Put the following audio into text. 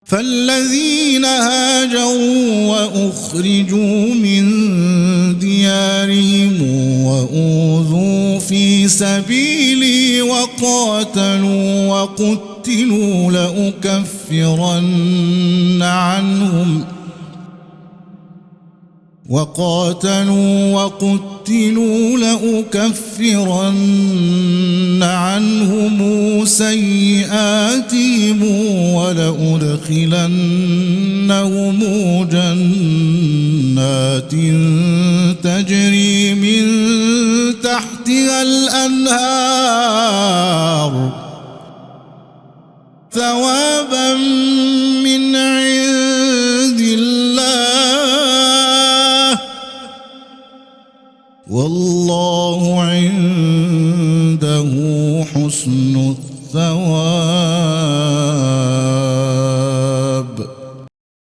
فالذين هاجروا وأخرجوا من ديارهم وأوذوا في سبيلي وقتلوا لأكفرن عنهم سيئاتهم ولأدخلنهم جنات تجري من تحتها الأنهار ثوابا